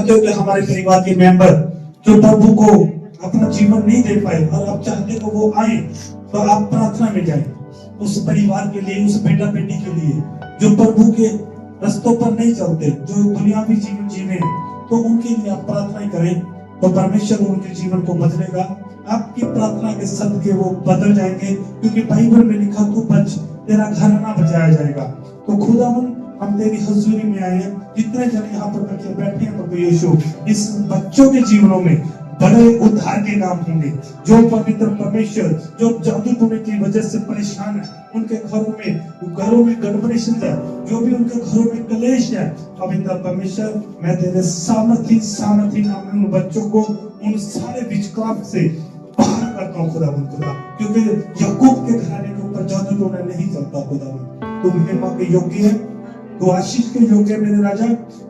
जानते हो कि हमारे परिवार के मेंबर जो प्रभु को अपना जीवन नहीं दे पाए और आप चाहते हो वो आए, तो आप प्रार्थना में जाए उस परिवार के लिए, उस बेटा बेटी के लिए जो प्रभु के रस्तों पर नहीं चलते, जो दुनियावी जीवन जी रहे हैं, तो उनके लिए आप प्रार्थना करें तो परमेश्वर उनके जीवन को बदलेगा। आपकी प्रार्थना के सदके वो बदल जाएंगे, क्योंकि बाइबल में लिखा तू बच, तेरा घराना बचाया जाएगा। तो खुदावन हम तेरी हजूरी में आए हैं, जितने जन यहाँ पर बच्चे बैठे हैं प्रभु यीशु, इस बच्चों के जीवनों में बड़े उद्धार के काम होंगे। जो पवित्र परमेश्वर जो जादू टोने की वजह से परेशान है, उनके घरों में गड़बड़ेशन है, जो भी उनके घरों में कलेश है, पवित्र परमेश्वर मैं तेरे सामर्थी नाम में उन बच्चों को उन सारे विचकाफ से बाहर करता हूँ खुदा, क्योंकि याकूब के घराने के ऊपर जादू टोना नहीं चलता। खुदा तू महिमा के योग्य है, तू आशीष के योग्य है मेरे राजा,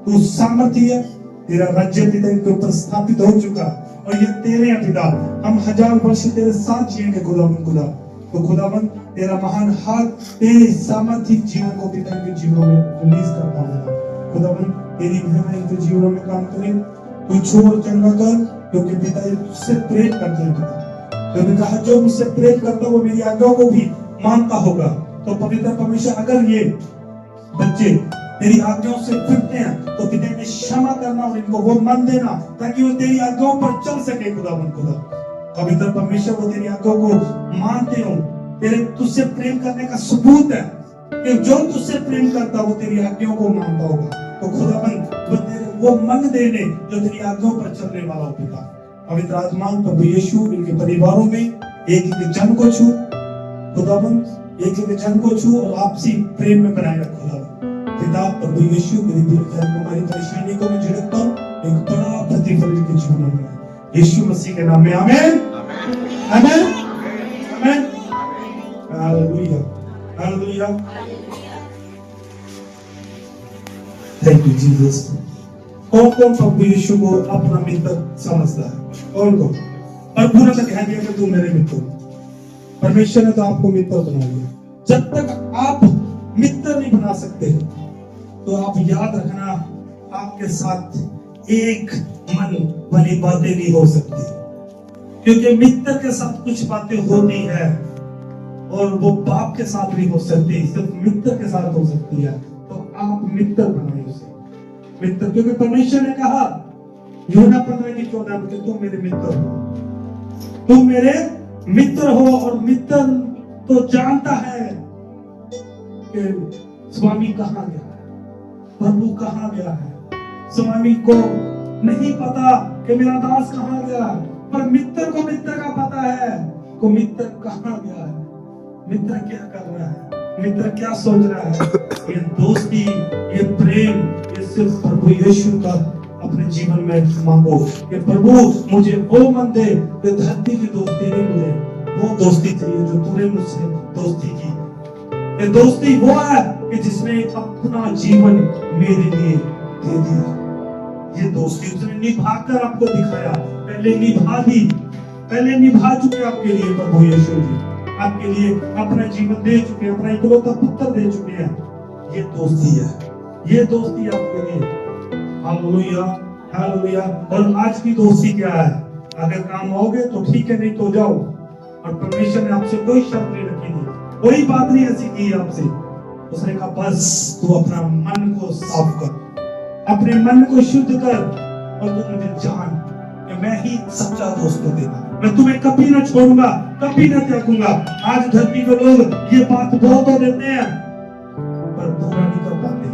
तू सामर्थी है, तेरा राज्य पिता इनके ऊपर स्थापित हो चुका और ये तेरे हैं पिता, हम 1000 वर्ष तेरे साथ जिएंगे खुदा। तो खुदावन तेरा महान हाथ तेरे सामर्थी जीवन को पिता इनके जीवनों में रिलीज करता हूँ खुदावन, तेरी महिमा इनके जीवनों में काम करे, तू छू और चंगा कर, क्योंकि पिता तुझसे प्रेम करते हैं पिता। तो कहा जो मुझसे प्रेम करता वो मेरी आज्ञाओं को भी मानता होगा। तो पवित्र परमेश्वर अगर ये बच्चे तेरी आज्ञाओं से फिरते हैं तो पिता ने क्षमा करना और इनको वो मन देना ताकि वो तेरी आज्ञाओं पर चल सके खुदा। पवित्र परमेश्वर वो तेरी आज्ञाओं को मानते हो, तेरे तुझसे प्रेम करने का सबूत है कि जो तुझसे प्रेम करता वो तेरी आज्ञाओं को मानता होगा। तो खुदावन वो मन देने जो तेरी आज्ञाओं पर चलने वाला हो पिता। पवित्र आत्मा प्रभु यीशु इनके परिवारों में एक जन को छू खुदावन, एक जन को छू और आपसी प्रेम में बनाए रख खुदावन। पिता प्रभु यीशु हमारी परेशानी को मैं झिड़कता हूँ, एक बड़ा प्रतिफल के जीवन में यीशु मसीह के नाम में आमेन आमेन आमेन हालेलुया हालेलुया। Thank you Jesus. कौन प्रभु यीशु को अपना मित्र समझता है? कौन और पूरा का ध्यान दिया कि तू मेरे मित्र। परमेश्वर ने तो आपको मित्र बना लिया। जब तक आप मित्र नहीं बना सकते तो आप याद रखना आपके साथ एक मन वाली बातें नहीं हो सकती, क्योंकि मित्र के साथ कुछ बातें होती है और वो बाप के साथ नहीं हो सकती, सिर्फ मित्र के साथ हो सकती है। तो आप मित्र बनाइए उसे मित्र, क्योंकि परमेश्वर ने कहा यूहन्ना 15:14 में तुम मेरे मित्र हो, तुम मेरे मित्र हो। और मित्र तो जानता है कि स्वामी कहाँ गया है, प्रभु कहाँ गया है। स्वामी को नहीं पता कि मेरा दास कहाँ गया है, पर मित्र को मित्र का पता है को मित्र कहाँ गया है, मित्र क्या कर रहा है, मित्र क्या सोच रहा है। ये दोस्ती, ये प्रेम, ये सिर्फ प्रभु यीशु का अपने जीवन में मांगो कि प्रभु मुझे वो मन दे कि धरती की दोस्ती नहीं, मुझे वो दोस्ती चाहिए जो तूने मुझसे दोस्ती की। ये दोस्ती वो है कि जिसने अपना जीवन मेरे लिए दे दिया। ये दोस्ती उसने निभाकर आपको दिखाया, पहले निभा चुके आपके लिए प्रभु यीशु जी, आपके लिए अपना जीवन दे चुके, अपना इकलौता पुत्र दे चुके हैं। ये दोस्ती है, ये दोस्ती आपके लिए। Hallelujah hallelujah. और आज की दोस्ती क्या है? अगर काम आओगे तो ठीक है, नहीं तो जाओ। और परमेश्वर ने आपसे कोई शर्त नहीं रखी थी, कोई बात नहीं ऐसी की आपसे। उसने कहा बस तू अपना मन को साफ कर, अपने मन को शुद्ध कर और तू मुझे जान कि मैं ही सच्चा दोस्त को देगा, मैं तुम्हें कभी ना छोड़ूंगा, कभी ना त्यागूंगा। आज धरती के लोग ये बात बोल तो देते हैं पर पूरा नहीं कर पाते।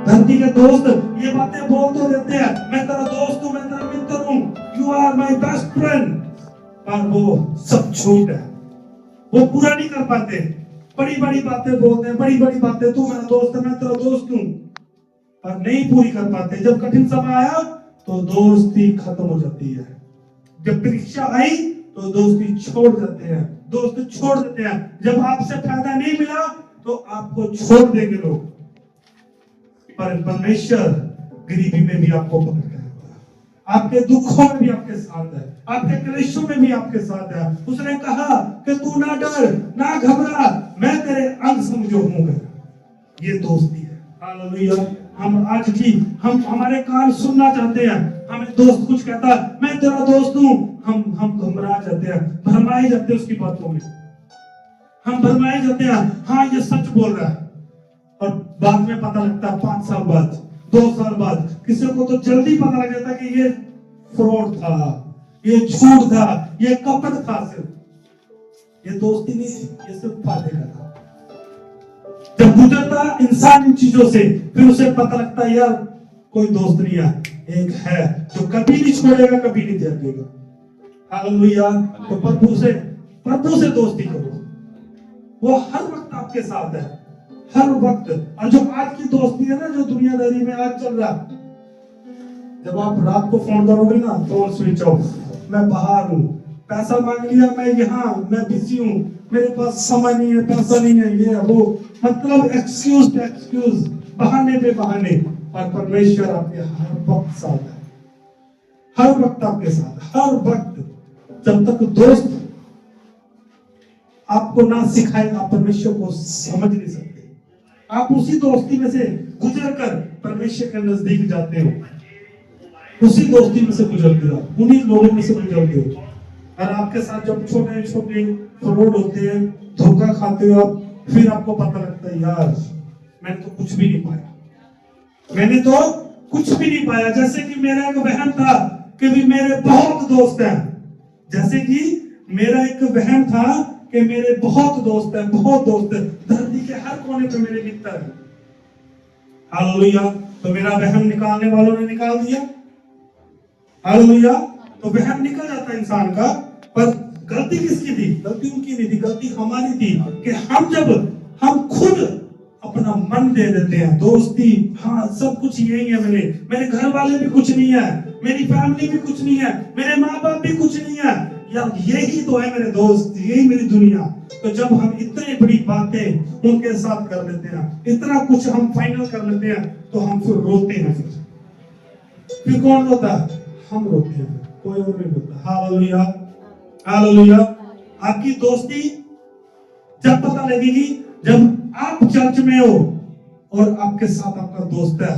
धरती के दोस्त ये बातें बोल तो देते हैं, मैं तेरा दोस्त हूँ, मैं तेरा मित्र हूँ, you are my best friend, पर वो सब झूठ है, वो पूरा नहीं कर पाते। बड़ी बड़ी बातें बोलते हैं, बड़ी बड़ी बातें, तू मेरा दोस्त है, मैं तेरा दोस्त हूँ, पर नहीं पूरी कर पाते। जब कठिन समय आया तो दोस्ती खत्म हो जाती है, जब परीक्षा आई तो दोस्ती छोड़ देते हैं, दोस्त छोड़ देते हैं। जब आपसे फायदा नहीं मिला तो आपको छोड़ देंगे लोग, पर परमेश्वर गरीबी में भी आपको पकड़ के रखता है, आपके दुखों में भी आपके साथ है, आपके क्लेशों में भी आपके साथ है। उसने कहा कि तू ना डर ना घबरा, मैं तेरे अंग समझो हूँ। ये दोस्ती है। हालेलुया हम आज की हम हमारे कान सुनना चाहते हैं। हमें दोस्त कुछ कहता है, मैं तेरा दोस्त हूँ, हम घबरा जाते हैं, भरमाए जाते हैं उसकी बातों में, हम भरमाए जाते हैं, हाँ ये सच बोल रहा है। और बाद में पता लगता है 5 साल बाद, 2 साल बाद, किसी को तो जल्दी पता लग जाता कि ये फ्रॉड था, ये झूठ था, ये कपट था, सिर्फ ये दोस्ती नहीं थी, ये सिर्फ फायदे का था। जब गुजरता इंसान इन चीजों से, फिर उसे पता लगता है यार कोई दोस्त नहीं है, एक है जो कभी नहीं छोड़ेगा, कभी नहीं त्यागेगा। हालेलुया। तो प्रभु से दोस्ती करो, वो हर वक्त आपके साथ है, हर वक्त। और जो आज की दोस्ती है ना, जो दुनियादारी में आज चल रहा, जब आप रात को फोन करोगे ना, फोन स्विच ऑफ, मैं बाहर हूँ, पैसा मांग लिया, मैं यहाँ, मैं बिजी हूँ, मेरे पास समय नहीं है, पैसा नहीं है, ये वो, मतलब एक्सक्यूज, बहाने पे बहाने। और परमेश्वर आपके हर वक्त साथ है, हर वक्त आपके साथ, हर वक्त। जब तक दोस्त आपको ना सिखाए, आप परमेश्वर को समझ नहीं सकते। आप उसी दोस्ती में से गुजर कर परमेश्वर के नजदीक जाते हो, उसी दोस्ती में से गुजरते हो, उन्हीं लोगों में से गुजरते हो। और आपके साथ जब छोटे छोटे फ्रॉड होते हैं, धोखा खाते हो आप, फिर आपको पता लगता है यार मैंने तो कुछ भी नहीं पाया, मैंने तो कुछ भी नहीं पाया। जैसे कि मेरा एक वहम था कि भी मेरे बहुत दोस्त हैं, जैसे कि मेरा एक वहम था कि मेरे बहुत दोस्त हैं, बहुत दोस्त हैं, धरती के हर कोने पे मेरे मित्र हैं। हालेलुया। तो मेरा वहम निकालने वालों ने निकाल दिया। हालेलुया। तो वहम निकल जाता है इंसान का, पर गलती किसकी थी? गलती उनकी नहीं थी, गलती हमारी थी कि हम खुद अपना मन दे देते हैं। दोस्ती, हाँ सब कुछ यही है, मेरे घर वाले भी कुछ नहीं है, मेरी फैमिली भी कुछ नहीं है, मेरे माँ बाप भी कुछ नहीं है, यार यही तो है मेरे दोस्त, यही मेरी दुनिया। तो जब हम इतनी बड़ी बातें उनके साथ कर लेते हैं, इतना कुछ हम फाइनल कर लेते हैं, तो हम फिर रोते हैं। फिर कौन रोता है? हम रोते हैं, कोई और नहीं रोता। Hallelujah, hallelujah. आपकी दोस्ती जब पता लगेगी जब आप चर्च में हो और आपके साथ आपका दोस्त है,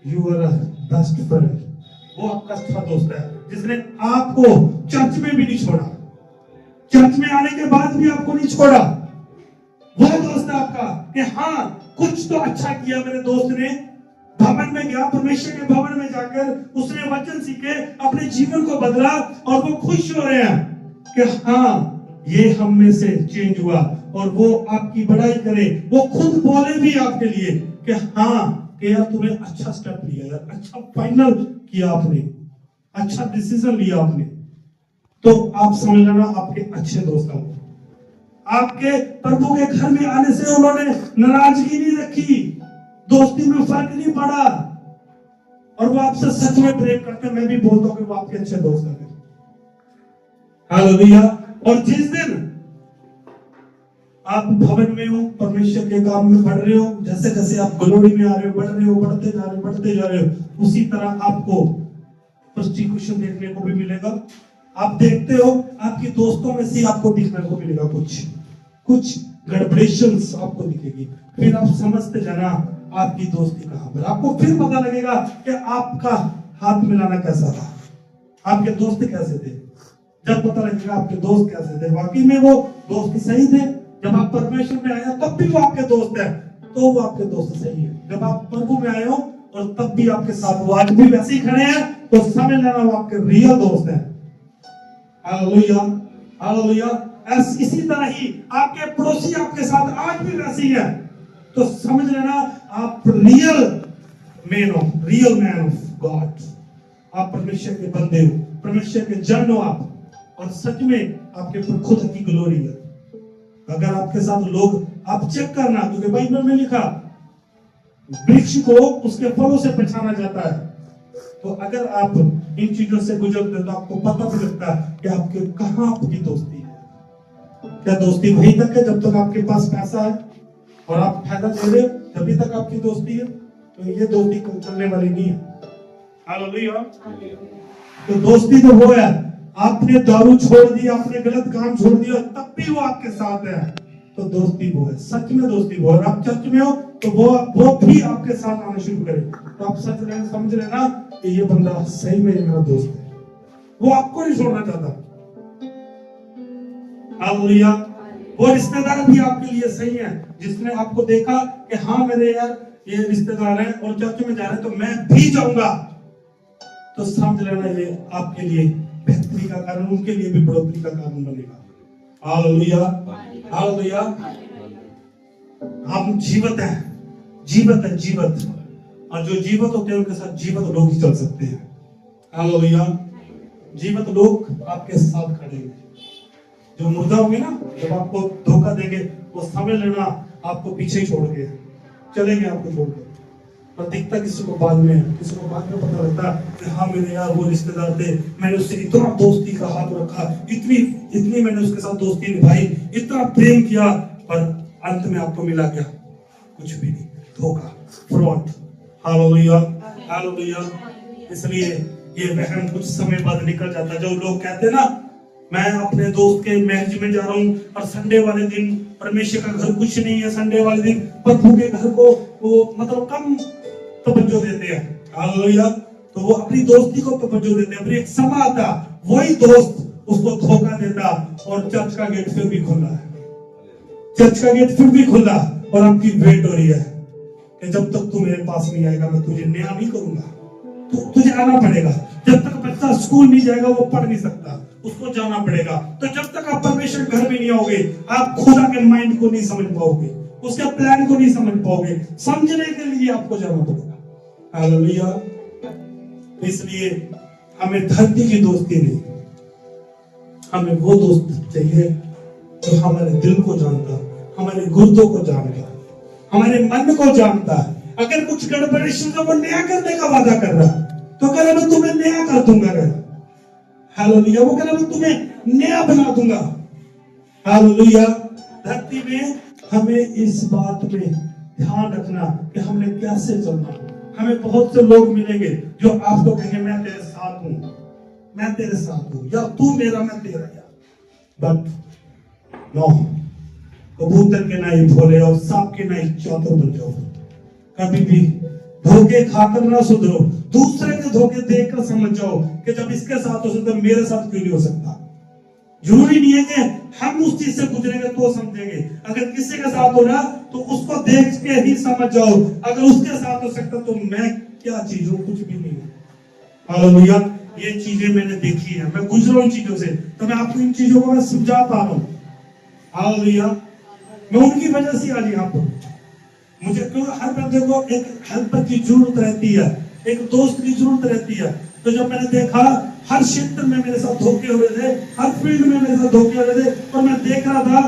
यू आर बेस्ट फ्रेंड, वो आपका अच्छा दोस्त है जिसने आपको चर्च में भी नहीं छोड़ा, चर्च में आने के बाद भी आपको नहीं छोड़ा। वो दोस्त है आपका कि हाँ कुछ तो अच्छा किया मेरे दोस्त ने, भवन में गया, परमेश्वर के भवन में जाकर उसने वचन सीखे, अपने जीवन को बदला, और वो खुश हो रहे हैं कि हाँ ये हम में से चेंज हुआ। और वो आपकी बड़ाई करे, वो खुद बोले भी आपके लिए कि हाँ कि यार तुम्हें अच्छा स्टेप लिया, यार अच्छा फाइनल किया आपने, अच्छा डिसीजन लिया आपने। तो आप समझ लेना आपके अच्छे दोस्त हैं। आपके प्रभु के घर में आने से उन्होंने नाराजगी नहीं रखी, दोस्ती में फर्क नहीं पड़ा, और वो आपसे सच में प्रेम करते हैं। मैं भी बोलता हूँ कि वो आपके अच्छे दोस्त हैं। हालेलुया। और जिस दिन आप भवन में हो, परमेश्वर के काम में बढ़ रहे हो, जैसे जैसे आप ग्लोरी में आ रहे हो, बढ़ रहे हो, बढ़ते जा रहे हो, उसी तरह आपको प्रोस्टिट्यूशन देखने को भी मिलेगा। आप देखते हो आपके दोस्तों में से आपको दिखने को मिलेगा कुछ गड़बड़ेशंस आपको दिखेगी। फिर आप समझते जाना आपकी दोस्ती कहां पर। आपको फिर पता लगेगा कि आपका हाथ मिलाना कैसा था, आपके दोस्त कैसे थे। जब पता लगेगा आपके दोस्त कैसे थे, वाकई में वो दोस्त सही थे। जब आप परमेश्वर में आए तब भी वो आपके दोस्त है, तो वो आपके दोस्त सही है। जब आप प्रभु में आए हो और तब भी आपके साथ वो आज भी वैसे ही खड़े हैं, तो समझ लेना वो आपके रियल दोस्त हैं। Hallelujah, hallelujah. इसी तरह ही आपके पड़ोसी आपके साथ आज भी वैसे ही है, तो समझ लेना आप रियल मैन ऑफ गॉड, आप परमेश्वर के बंदे हो, परमेश्वर के जन हो आप, और सच में आपके ऊपर खुद की ग्लोरी है। अगर आपके साथ लोग, आप चेक करना, क्योंकि बाइबल में लिखा वृक्ष को उसके फलों से पहचाना जाता है। तो अगर आप इन चीजों से गुजरते तो आपको पता भी लगता है कि आपके कहां आपकी दोस्ती है। क्या दोस्ती वहीं तक है जब तक आपके पास पैसा है और आप फायदा ले रहे हो, तभी तक आपकी दोस्ती है? तो ये दोस्ती चलने वाली नहीं है। हालेलुया। तो दोस्ती तो वो है, आपने दारू छोड़ दी, आपने गलत काम छोड़ दिया, तब भी वो आपके साथ है। तो दोस्ती वो है, सच में दोस्ती वो है। आप चर्च में हो तो वो भी आपके साथ आना शुरू करे, तो आप सच लेना, समझ लेना कि ये बंदा सही में मेरा दोस्त है, वो आपको नहीं छोड़ना चाहता। हालेलुया। वो रिश्तेदार भी आपके लिए सही है, जिसने आपको देखा कि हाँ मेरे यार ये रिश्तेदार है और चर्च में जा रहे हैं तो मैं भी जाऊंगा, तो समझ लेना ये आपके लिए बेहतरी का कारण, उनके लिए भी बढ़ोतरी का कारण बनेगा। Hallelujah, hallelujah. हम जीवित हैं, जीवित है, जीवित, और जो जीवित होते हैं उनके साथ जीवित लोग ही चल सकते हैं। हालेलुया। जीवित लोग आपके साथ खड़े हैं। जो मुर्दा होंगे ना, जब आपको धोखा देंगे वो समझ लेना आपको पीछे ही छोड़ के चलेंगे, आपको छोड़ के। पर दिखता किसी को बाद में, किसी को बाद में पता लगता कि हाँ मेरे यार वो रिश्तेदार थे, मैंने उससे इतना दोस्ती का हाथ रखा, इतनी मैंने उसके साथ दोस्ती निभाई, इतना प्रेम किया, पर अंत में आपको मिला क्या? कुछ भी नहीं, धोखा, फ्रॉड। Hallelujah, hallelujah. इसलिए ये वहम कुछ समय बाद निकल जाता। जो लोग कहते हैं ना, मैं अपने दोस्त के मैरिज में जा रहा हूँ और संडे वाले दिन परमेश्वर का घर कुछ नहीं है, संडे वाले दिन प्रभु के घर को वो मतलब कम तवज्जो देते हैं। हालेलुया। तो वो अपनी दोस्ती को तवज्जो देते हैं। फिर एक समय आता वही दोस्त उसको धोखा देता और चर्च का गेट फिर भी खुला है, चर्च का गेट फिर भी खुला और आपकी वेट हो रही है कि जब तक तू मेरे पास नहीं आएगा मैं तुझे न्याय नहीं करूंगा, तुझे आना पड़ेगा। जब तक बच्चा स्कूल नहीं जाएगा वो पढ़ नहीं सकता, उसको जाना पड़ेगा। तो जब तक आप परमेश्वर घर में नहीं आओगे, आप खुदा के माइंड को नहीं समझ पाओगे, उसके प्लान को नहीं समझ पाओगे। समझने के लिए आपको जाना पड़ेगा। हालेलुया। इसलिए हमें धरती की दोस्ती नहीं, हमें वो दोस्त चाहिए जो हमारे दिल को जानता, हमारे गुर्दों को जानता, हमारे मन को जानता है। अगर कुछ गड़बड़ी तो वो नया करने का वादा कर रहा तो कह रहा मैं तुम्हें नया कर दूंगा। हालेलुया। वो कह रहा मैं तुम्हें नया बना दूंगा। हालेलुया। धरती में हमें इस बात में ध्यान रखना कि हमने कैसे चलना। हमें बहुत से लोग मिलेंगे जो आपको कहेंगे मैं तेरे साथ हूं, मैं तेरे साथ हूं, या तू मेरा मैं तेरा यार। बट नो, कबूतर के नहीं भोले और सांप के नहीं चौतर बन जाओ। कभी भी धोखे खाकर ना सुधरो, दूसरे के धोखे देखकर समझ जाओ कि जब इसके साथ हो सकता मेरे साथ क्यों नहीं हो सकता। जरूरी नहीं है कि हम उस चीज से गुजरेंगे तो समझेंगे। अगर किसी के साथ हो रहा तो उसको देख के ही समझ जाओ, अगर उसके साथ हो सकता तो मैं क्या चीज हूं, कुछ भी नहीं। हालेलुया। ये चीजें मैंने देखी है, मैं गुजरा हूं चीजों से, तो मैं आपको इन चीजों को मैं समझा पा रहा हूं। हालेलुया। मैं उनकी वजह से आज यहाँ पर, मुझे क्यों हर बंदे को एक हेल्पर की जरूरत रहती है, एक दोस्त की जरूरत रहती है। तो जब मैंने देखा हर क्षेत्र में मेरे साथ धोखे हुए थे, हर फील्ड में मेरे साथ धोखे हुए थे, और मैं देख रहा था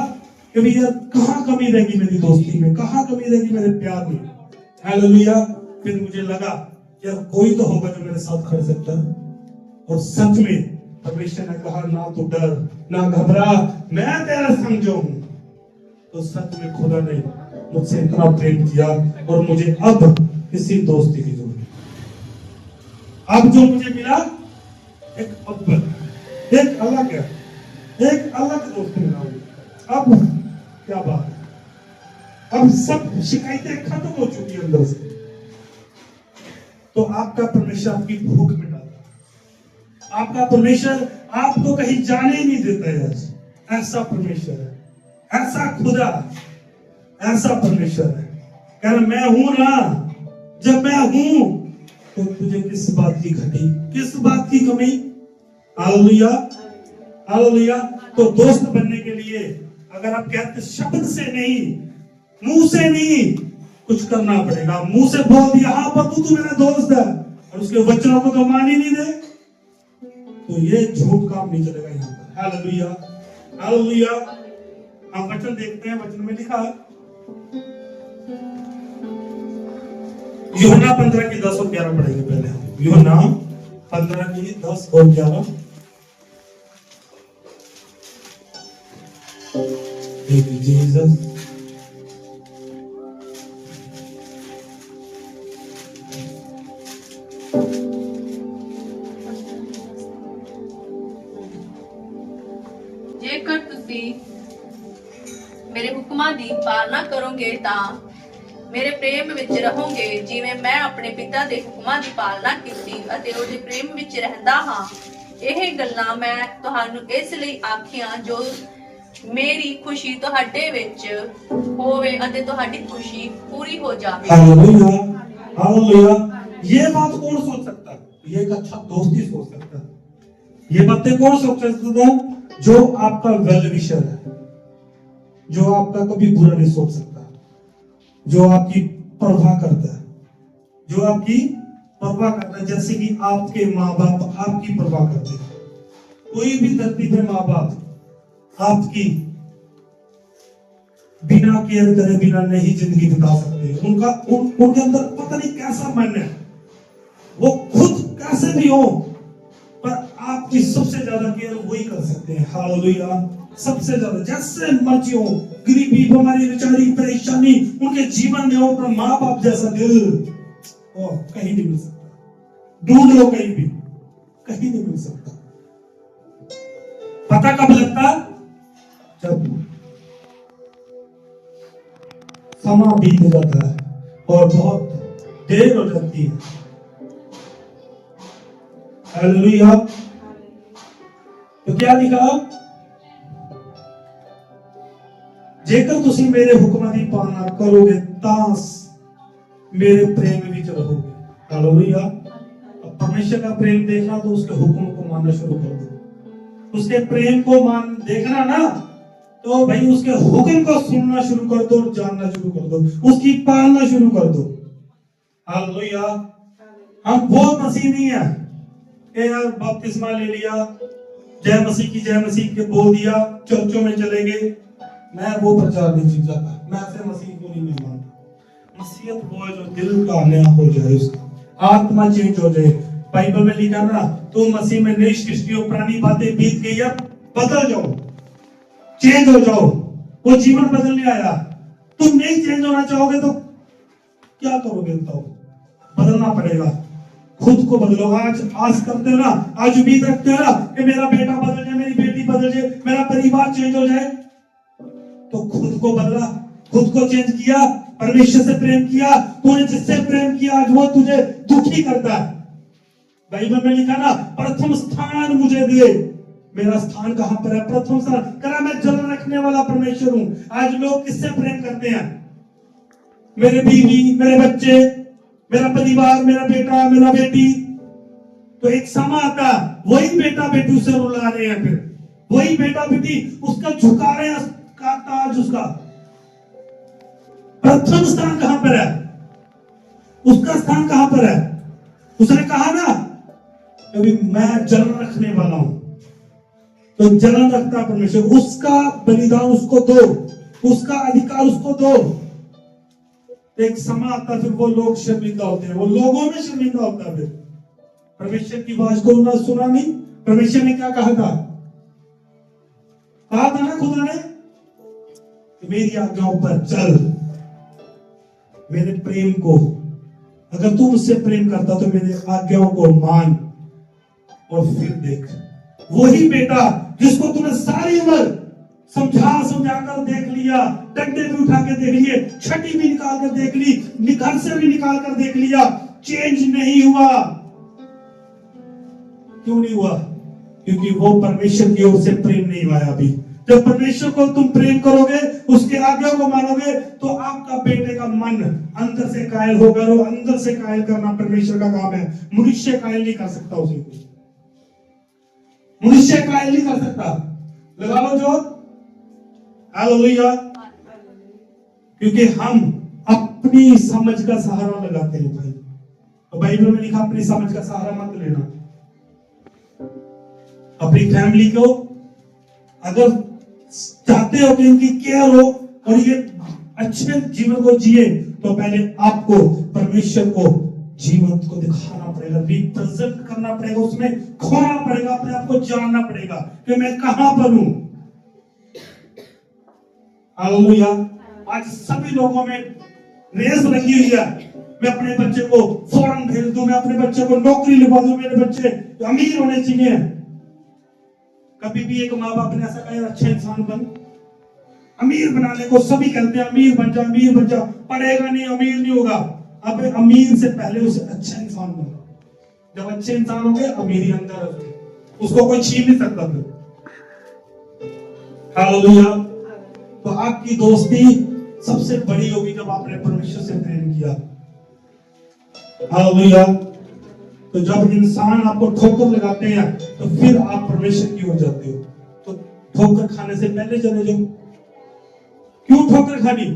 कि भैया कहाँ कमी रहेगी मेरी दोस्ती में, कहाँ कमी रहेगी मेरे प्यार में। हालेलुया। फिर मुझे लगा यार कोई तो होगा जो मेरे साथ खड़ सकता है। और सच में परमेश्वर ने कहा ना तू डर, ना घबरा, मैं तेरा संग जो हूं। तो सच में खुदा ने मुझसे इतना प्रेम किया और मुझे अब किसी दोस्ती की जरूरत नहीं। अब जो मुझे मिला एक अव्वल, एक अलग है, एक अलग दोस्त मिला। अब क्या बात है, अब सब शिकायतें खत्म हो चुकी है अंदर से। तो आपका परमेश्वर आपकी भूख मिटाता, आपका परमेश्वर आपको कहीं जाने ही नहीं देता है। ऐसा परमेश्वर है, ऐसा खुदा, ऐसा परमेश्वर है। कह रहा मैं हूं ना, जब मैं हूं तो तुझे किस बात की घटी, किस बात की कमी। Hallelujah, hallelujah. तो दोस्त बनने के लिए अगर आप कहते शब्द से नहीं, मुंह से नहीं, कुछ करना पड़ेगा। मुंह से बोल दिया हाँ प्रभु तू मेरा दोस्त है, और उसके वचनों को तो मान ही नहीं दे, तो ये झूठ काम नहीं चलेगा यहाँ पर। Hallelujah, hallelujah. हम वचन देखते हैं, वचन में लिखा है यूहन्ना 15 की 10 और 11 पढ़ेंगे पहले हम। यूहन्ना 15 की 10 और 11। जीसस जेकर तुसी ਮੇਰੇ ਹੁਕਮਾਂ ਦੀ ਪਾਲਣਾ ਕਰੋਗੇ ਤਾਂ ਮੇਰੇ ਪ੍ਰੇਮ ਵਿੱਚ ਰਹੋਗੇ, ਜਿਵੇਂ ਮੈਂ ਆਪਣੇ ਪਿਤਾ ਦੇ ਹੁਕਮਾਂ ਦੀ ਪਾਲਣਾ ਕੀਤੀ ਅਤੇ ਉਹਦੇ ਪ੍ਰੇਮ ਵਿੱਚ ਰਹਿੰਦਾ ਹਾਂ। ਇਹ ਗੱਲਾਂ ਮੈਂ ਤੁਹਾਨੂੰ ਇਸ ਲਈ ਆਖੀਆਂ ਜੋ ਮੇਰੀ ਖੁਸ਼ੀ ਤੁਹਾਡੇ ਵਿੱਚ ਹੋਵੇ ਅਤੇ ਤੁਹਾਡੀ खुशी पूरी हो जावे। Hallelujah, hallelujah. ये बात कौन सोच सकता है? ये एक अच्छा दोस्त ही सोच सकता है। ये बातें कौन सोच सकता है? जो आपका वेल विशर है, जो आपका कभी बुरा नहीं सोच सकता, जो आपकी परवाह करता है, जो आपकी परवाह करता है, जैसे कि आपके माँ बाप आपकी परवाह करते हैं। कोई भी धरती पे माँ बाप आपकी बिना केयर करे बिना नहीं जिंदगी बिता सकते। उनके अंदर पता नहीं कैसा मन है, वो खुद कैसे भी हो, पर आपकी सबसे ज्यादा केयर वही कर सकते हैं। हालेलुया, सबसे ज्यादा जैसे मर्जी हो, गरीबी, बीमारी, बेचारी, परेशानी उनके जीवन में हो, पर माँ बाप जैसा दिल कहीं नहीं मिल सकता। ढूंढ लो कहीं भी, कहीं नहीं मिल सकता। पता कब लगता? जब समा बीत जाता है और बहुत देर हो जाती है। हालेलुया। तो क्या लिखा? जेकर तुसी मेरे हुक्मां दी पालना करोगे तां मेरे प्रेम विच रहोगे। हालेलुया। अब परमेश्वर का प्रेम देखना तो उसके हुक्म को मानना शुरू कर दो। उसके प्रेम को देखना ना, तो भाई उसके हुक्म को सुनना शुरू कर दो, जानना शुरू कर दो, उसकी पालना शुरू कर दो। हालेलुया। हम वो मसीह नहीं है कि यार बपतिस्मा ले लिया, जय मसीह की जय मसीह के बोल दिया, चर्चों में चले गए। मैं वो प्रचार नहीं सीख जाता, मैं ऐसे मसीह को नहीं मानता। मसीहत वो है जो दिल का नया हो जाए, उसका आत्मा चेंज हो जाए। बाइबल में लिखा ना, तो मसीह में नई सृष्टि हो, पुरानी बातें बीत गई, अब बदल जाओ, चेंज हो जाओ। वो जीवन बदलने आया। तुम नहीं चेंज होना चाहोगे तो क्या करोगे? बताओ। बदलना पड़ेगा, खुद को बदलो। आज आस करते हो ना, आज उम्मीद रखते हो ना कि मेरा बेटा बदल जाए, मेरी बेटी बदल जाए, मेरा परिवार चेंज हो जाए, तो खुद को बदला, खुद को चेंज किया, परमेश्वर से प्रेम किया। तूने जिससे प्रेम किया आज वो तुझे दुखी करता है। बाइबल में लिखा ना, प्रथम स्थान मुझे दे। मेरा स्थान कहां पर है? प्रथम स्थान। कहा मैं जल रखने वाला परमेश्वर हूं। आज लोग किससे प्रेम करते हैं? मेरे बीवी, मेरे बच्चे, मेरा परिवार, मेरा बेटा, मेरा बेटी। तो एक समय आता, वही बेटा बेटी उसे रुला रहे हैं, फिर वही बेटा बेटी उसका झुका रहे हैं, ताज उसका। प्रथम स्थान कहां पर है? उसका स्थान कहां पर है? उसने कहा ना, अभी मैं जल रखने वाला हूं, तो जलन रखता परमेश्वर, उसका बलिदान उसको दो, उसका अधिकार उसको दो। एक समय आता फिर वो लोग शर्मिंदा होते हैं, वो लोगों में शर्मिंदा होता है। फिर परमेश्वर की आवाज को ना सुना नहीं। परमेश्वर ने क्या कहा था? कहा था ना खुदा ने, मेरी आज्ञाओं पर चल, मेरे प्रेम को, अगर तू मुझसे प्रेम करता तो मेरे आज्ञाओं को मान। और फिर देख, वही बेटा जिसको तूने सारी उम्र समझा कर देख लिया, डंडे भी उठा के देख लिए, छठी भी निकाल कर देख ली, घर से भी निकाल कर देख लिया, चेंज नहीं हुआ। क्यों नहीं हुआ? क्योंकि वो परमेश्वर की ओर से प्रेम नहीं आया। अभी जब परमेश्वर को तुम प्रेम करोगे, उसके आज्ञा को मानोगे, तो आपका बेटे का मन अंदर से कायल होगा। और अंदर से कायल करना परमेश्वर का काम है। मनुष्य कायल नहीं कर सकता उसे, मनुष्य कायल नहीं कर सकता। लगा लो जोर। हालेलुया। क्योंकि हम अपनी समझ का सहारा लगाते हैं भाई। तो बाइबल में लिखा, अपनी समझ का सहारा मत लेना। अपनी फैमिली को अगर चाहते हो कि इनकी केयर हो और ये अच्छे जीवन को जिए, तो पहले आपको परमेश्वर को जीवन को दिखाना पड़ेगा, रिप्रेजेंट करना पड़ेगा, उसमें खोना पड़ेगा, अपने आप को जानना पड़ेगा कि मैं कहां पर हूं। हालेलुया। आज सभी लोगों में रेस लगी हुई है, मैं अपने बच्चे को फौरन भेज दूं, मैं अपने बच्चे को नौकरी लगा दूं, मेरे बच्चे अमीर होने चाहिए। कभी भी एक माँ बाप ने ऐसा कहा अच्छे इंसान बन? अमीर बनाने को सभी कहते हैं अमीर बन जा, पढ़ेगा नहीं अमीर नहीं होगा। अब अमीर से पहले उसे अच्छा इंसान बनो। जब अच्छे इंसान हो गए अमीरी अंदर रखते, उसको कोई छीन नहीं सकता फिर। हालेलुया। तो आपकी दोस्ती सबसे बड़ी होगी जब आपने परमेश्वर से प्रेम किया। हालेलुया। तो जब इंसान आपको ठोकर लगाते हैं तो फिर आप परमेश्वर की हो जाते हो। तो ठोकर खाने से पहले चले जाओ। क्यों ठोकर खानी?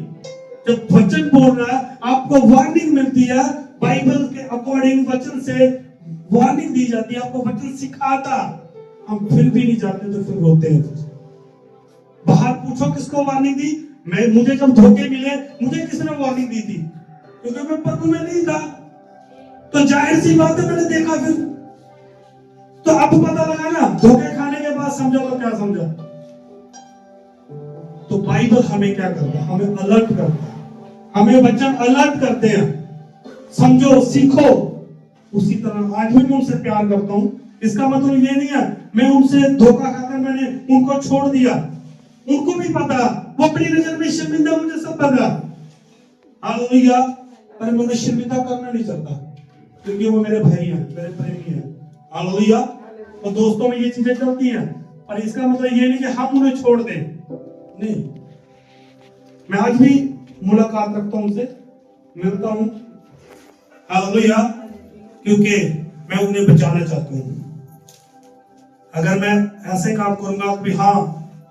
जब वचन बोल रहा है, आपको वार्निंग मिलती है, बाइबल के अकॉर्डिंग वचन से वार्निंग दी जाती है, आपको वचन सिखाता, हम फिर भी नहीं जाते तो फिर रोते हैं। बाहर पूछो किसको वार्निंग दी? मुझे जब धोखे मिले, मुझे किसने वार्निंग दी थी? क्योंकि मैं प्रभु में नहीं था। तो जाहिर सी बात है मैंने देखा फिर। तो अब पता लगा ना, धोखे खाने के बाद समझा तो क्या समझा। तो बाइबल हमें क्या करता है? हमें अलर्ट करता है, हमें वचन अलर्ट करते हैं, समझो सीखो। उसी तरह आज भी मैं उनसे प्यार करता हूं। इसका मतलब ये नहीं है मैं उनसे धोखा खाकर मैंने उनको छोड़ दिया। उनको भी पता, वो अपनी नजर में शर्मिंदा, मुझे सब पता। हालेलुया। पर मुझे शर्मिंदा करना नहीं चाहता क्योंकि वो मेरे भाई हैं, मेरे प्रेमी हैं। हालेलुया। तो दोस्तों में ये चीजें चलती हैं, पर इसका मतलब ये नहीं कि हम उन्हें छोड़ दें। नहीं, मैं आज भी मुलाकात रखता हूं उनसे, मिलता हूं। हालेलुया। क्योंकि मैं उन्हें बचाना चाहता हूं। अगर मैं ऐसे काम करूंगा कि हाँ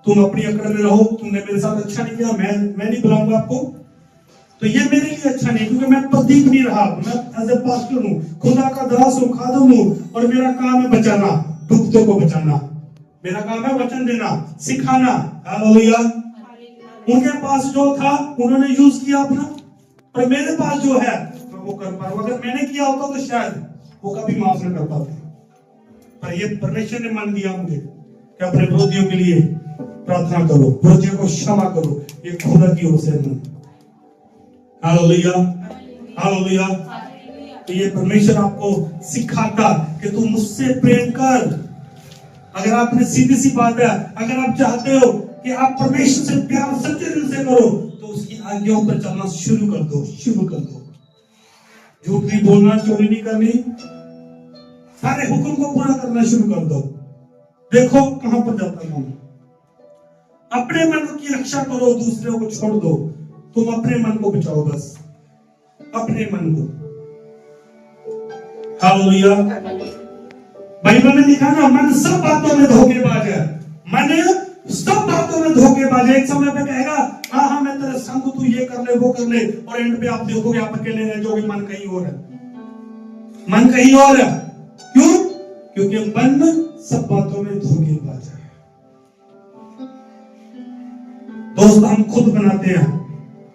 तुम अपनी अकड़ में रहो, तुमने मेरे साथ अच्छा नहीं किया, मैं नहीं बुलाऊंगा आपको, तो ये मेरे लिए अच्छा नहीं। क्योंकि मैं प्रदीप नहीं रहा, मैं एज ए पास्टर हूं, खुदा का दास हूं, खादम हूं, और मेरा काम है बचाना, डूबते को बचाना। मेरा काम है वचन देना, सिखाना। हालेलुया। उनके पास जो था उन्होंने यूज किया अपना, पर मेरे पास जो है मैं वो कर पाऊंगा। अगर मैंने किया होता तो शायद वो कभी माफ न कर पाते। पर ये परमेश्वर ने मन दिया मुझे कि अपने विरोधियों के लिए प्रार्थना करो, विरोधियों को क्षमा करो। ये खुदा की ओर से मन। हालेलुया। हालेलुया। तो ये परमेश्वर आपको सिखाता कि तू मुझसे प्रेम कर। अगर आपने सीधी सी बात है, अगर आप चाहते हो कि आप परमेश्वर से प्यार सच्चे दिल से करो तो उसकी आज्ञाओं पर चलना शुरू कर दो, शुरू कर दो। झूठ नहीं बोलना, चोरी नहीं करनी, सारे हुक्म को पूरा करना शुरू कर दो। देखो कहां पर जाता हूं। अपने मन की रक्षा करो, दूसरों को छोड़ दो। तुम अपने मन को बचाओ, बस अपने मन को। हालेलुया। बाइबल में लिखा ना, मन सब बातों में धोखेबाज है। मन सब बातों में धोखेबाज है। एक समय पे कहेगा हाँ हाँ मैं तेरे संग, तू ये कर ले वो कर ले, और एंड पे आप देखोगे आप अकेले रह जाओगे, मन कहीं और है, मन कहीं और है। क्यों? क्योंकि मन सब बातों में धोखेबाज है। दोस्त हम खुद बनाते हैं,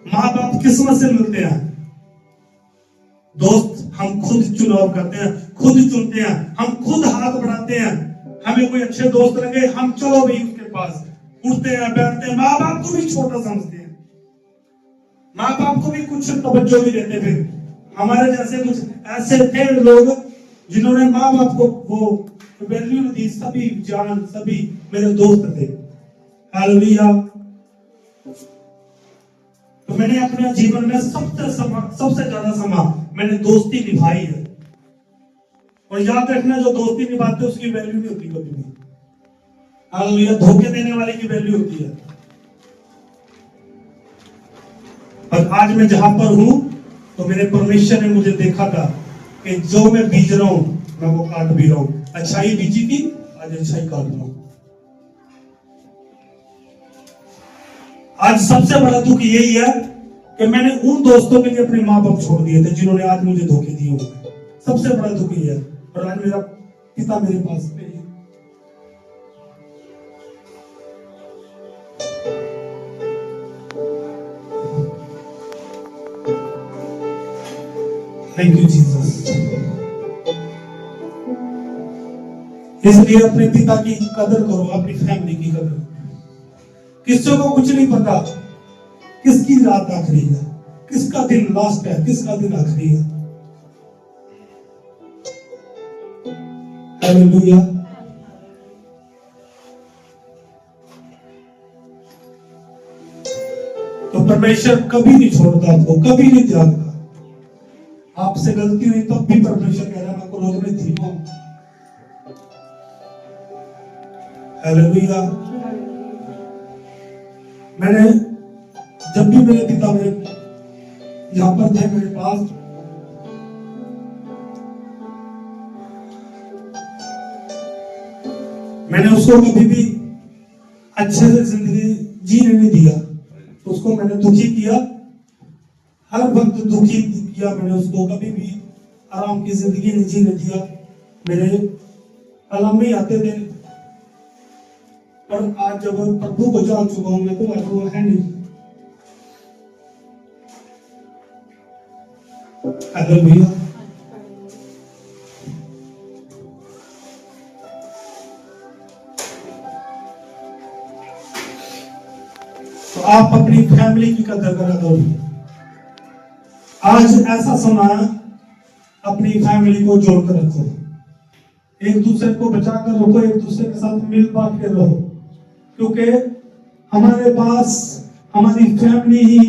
माँ बाप किस्मत से मिलते हैं। दोस्त हम खुद चुनाव करते हैं, खुद चुनते हैं, हम खुद हाथ बढ़ाते हैं। हमें कोई अच्छे दोस्त लगे, हम चलो भाई उसके पास, उठते हैं बैठते हैं। माँ बाप को भी छोटा समझते हैं, माँ बाप को भी कुछ तवज्जो भी देते थे। हमारे जैसे कुछ ऐसे थे लोग जिन्होंने माँ बाप को वो वैल्यू दी। सभी जान, सभी मेरे दोस्त थे। हालेलुया। तो मैंने अपने जीवन में सबसे ज्यादा समय मैंने दोस्ती निभाई है। और याद रखना, जो दोस्ती निभाते उसकी वैल्यू नहीं होती कभी भी। हालेलुया। धोखे देने वाले की वैल्यू होती है। और आज मैं जहां पर हूं तो मेरे परमेश्वर ने मुझे देखा था कि जो मैं बीज रहा हूं मैं वो काट भी रहा हूं। अच्छाई बीजी थी, आज अच्छाई काट रहा हूं। आज सबसे बड़ा दुख यही है कि मैंने उन दोस्तों के लिए अपने माँ बाप छोड़ दिए थे जिन्होंने आज मुझे धोखे दिए होंगे। सबसे बड़ा दुख यही है। और आज मेरा पिता मेरे पास नहीं है। Thank you Jesus. इसलिए अपने पिता की कदर करो, अपनी फैमिली की कदर। किसी को कुछ नहीं पता किसकी रात आखिरी है, किसका दिन लास्ट है, किसका दिन आखिरी है। हालेलुया। और परमेश्वर कभी नहीं छोड़ता आपको, कभी नहीं त्यागता। आपसे गलती हुई तब भी परमेश्वर कह रहा है मैं क्रोध में थी। हालेलुया। मैंने जब भी मेरे पिता मेरे यहाँ पर थे मेरे पास, मैंने उसको कभी भी अच्छे से जिंदगी जीने नहीं दिया। उसको मैंने दुखी किया, हर वक्त दुखी किया मैंने उसको, कभी भी आराम की जिंदगी नहीं जीने दिया। मेरे कलम में आते थे, पर आज जब प्रभु को जान चुका हूं मैं, तो अब वो है नहीं। हालेलुया। तो आप अपनी फैमिली की कदर करा करो। आज ऐसा समय अपनी फैमिली को जोड़कर रखो, एक दूसरे को बचाकर रखो, एक दूसरे के साथ मिल बांट के रहो, क्योंकि हमारे पास हमारी फैमिली ही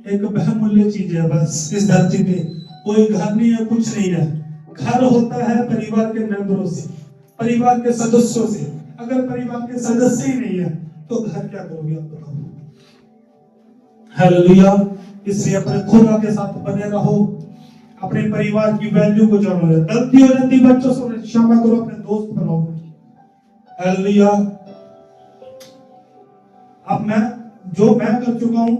एक बहुमूल्य चीज है। बस इस धरती पे कोई घर नहीं है, कुछ नहीं है। घर होता है परिवार के मेंबरों से, परिवार के सदस्यों से। अगर परिवार के सदस्य ही नहीं है तो घर क्या करोगे आप बताओ। हालेलुया। इसलिए अपने खुदा के साथ बने रहो, अपने परिवार की वैल्यू को जानो। गलती हो जाती बच्चों से क्षमा करो, अपने दोस्त बनाओ। हालेलुया। अब मैं जो मैं कर चुका हूं,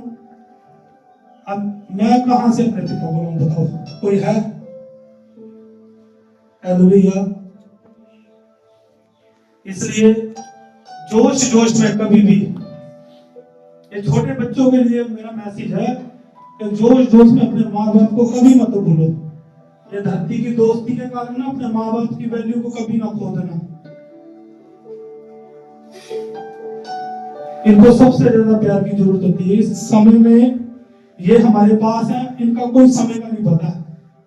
अब मैं कहां से अपने पिता को बताओ, कोई है? हालेलुया। इसलिए जोश जोश में कभी भी, ये छोटे बच्चों के लिए मेरा मैसेज है कि जोश जोश में अपने माँ बाप को कभी मत भूलो। ये धरती की दोस्ती के कारण ना अपने माँ बाप की वैल्यू को कभी ना खो देना। इनको सबसे ज्यादा प्यार की जरूरत होती है इस समय में। ये हमारे पास है, इनका कोई समय का नहीं पता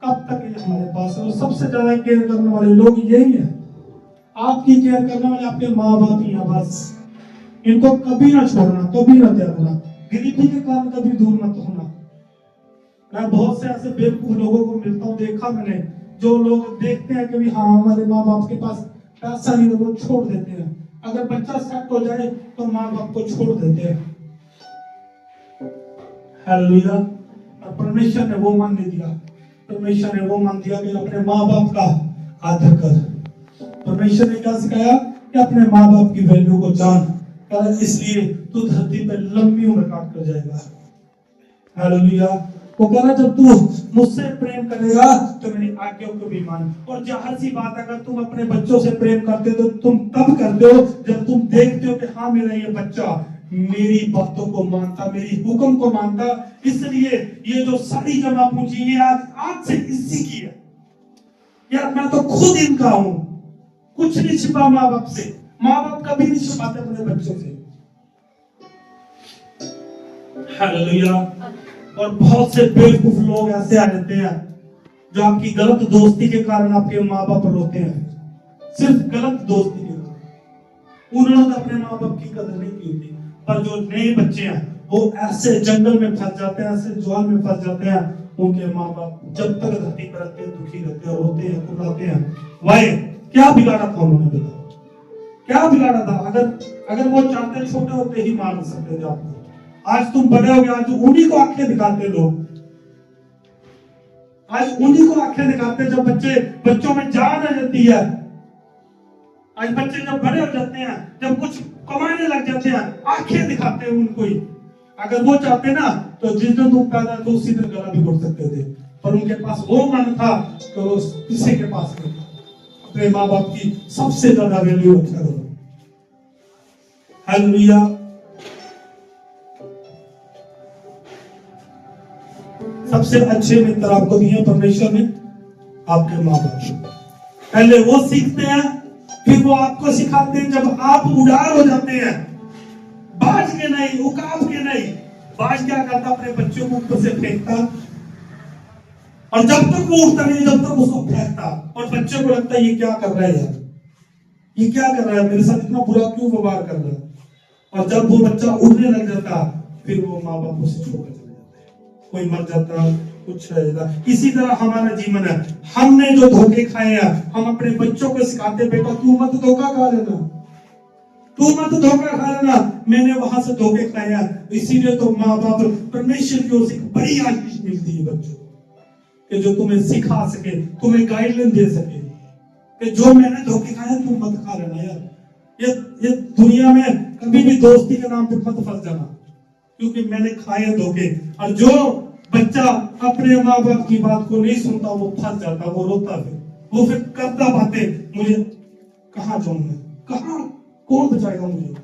कब तक ये हमारे पास है। और सबसे ज्यादा केयर करने वाले लोग यही है, आपकी केयर करने वाले आपके माँ बाप ही है। बस इनको कभी ना छोड़ना, कभी ना त्यागना, गरीबी के कारण कभी दूर मत होना। मैं बहुत से ऐसे बेवकूफ लोगों को मिलता हूँ, देखा मैंने, जो लोग देखते हैं कि भी हाँ हमारे माँ बाप के पास पैसा नहीं, वो छोड़ देते हैं। अगर बच्चा सेट हो जाए तो माँ बाप को छोड़ देते हैं। हालेलुया। और परमेश्वर ने वो मान नहीं दिया, परमेश्वर ने वो मान दिया कि अपने माँ बाप का आदर कर। परमेश्वर ने क्या सिखाया कि अपने माँ बाप की वैल्यू को जान, इसलिए तू धरती पर लंबी उम्र काट कर जाएगा। हालेलुया। वो कह रहा जब तू मुझसे प्रेम करेगा तो मेरी आज्ञाओं को भी मान। और जाहिर सी बात, अगर तुम अपने बच्चों से प्रेम करते हो तो तुम तब करते हो जब तुम देखते हो कि हाँ मेरा ये बच्चा मेरी बातों को मानता, मेरी हुक्म को मानता। इसलिए ये जो साड़ी जमा पूंजी ये आज से इसी की है यार, मैं तो खुद इनका हूं। कुछ नहीं छिपा माँ बाप से, माँ बाप कभी नहीं छुपाते अपने बच्चों से। हालेलुया। और बहुत से बेवकूफ लोग ऐसे आ जाते हैं जो आपकी गलत दोस्ती के कारण आपके माँ बाप रोते हैं, सिर्फ गलत दोस्ती के कारण। उन्होंने अपने माँ बाप की कदर नहीं की होती। पर जो नए बच्चे हैं वो ऐसे जंगल में फंस जाते हैं, ऐसे ज्वाल में फंस जाते हैं, उनके माँ बाप जब तक धरती पर रहते हैं दुखी रहते हैं, रोते हैं, कुर्लाते हैं। वाई क्या बिगाड़ा था उन्होंने, बताओ क्या बिगाड़ा था? अगर वो चाहते छोटे होते ही मार सकते थे आपको। आज तुम बड़े हो गए, आज उन्हीं को आंखें दिखाते लोग, आज उन्हीं को आंखें दिखाते जब बच्चों में जान आ जाती है। आज बच्चे जब बड़े हो जाते हैं, जब कुछ कमाने लग जाते हैं, आंखें दिखाते हैं उनको ही। अगर वो चाहते ना तो जिस दिन तुम पैदा तो उसी दिन गला भी घोट सकते थे, पर उनके पास वो मन था तो वो किसी के पास नहीं था। अपने माँ बाप की सबसे ज्यादा वैल्यू रखा करो। हालेलुया। सबसे अच्छे मित्र आपको दिए परमेश्वर ने, आपके माँ बाप। पहले वो सीखते हैं, फिर वो आपको सिखाते हैं। जब आप उड़ार हो जाते हैं, बाज के नहीं, उकाब के नहीं, बाज क्या करता, अपने बच्चों को ऊपर से फेंकता, और जब तक वो उठता नहीं जब तक उसको फेंकता, और बच्चे को लगता है ये क्या कर रहा है यार, ये क्या कर रहा है, मेरे साथ इतना बुरा क्यों व्यवहार कर रहा है। और जब वो बच्चा उड़ने लग जाता फिर वो माँ बाप उसे छोड़कर चले जाते हैं, कोई मर जाता, कुछ रह जाता। इसी तरह हमारा जीवन है, हमने जो धोखे खाए हैं, हम अपने बच्चों को सिखाते, बेटा तू मत धोखा खा लेना, तू मत धोखा खा लेना। मैंने वहां से धोखे खाए हैं, इसीलिए तो माँ बाप परमेश्वर की ओर से एक बड़ी आशीष मिलती है बच्चों कि जो तुम्हें सिखा सके, तुम्हें गाइडलाइन दे सके कि जो मैंने धोखे खाए तुम मत खा लेना यार। ये दुनिया में कभी भी दोस्ती के नाम पे मत फंस जाना, क्योंकि मैंने खाए धोखे। और जो बच्चा अपने माँ बाप की बात को नहीं सुनता वो फंस जाता, वो रोता, वो फिर करता बातें, मुझे कहाँ जाऊं मैं, कहाँ, कौन बचाएगा मुझे।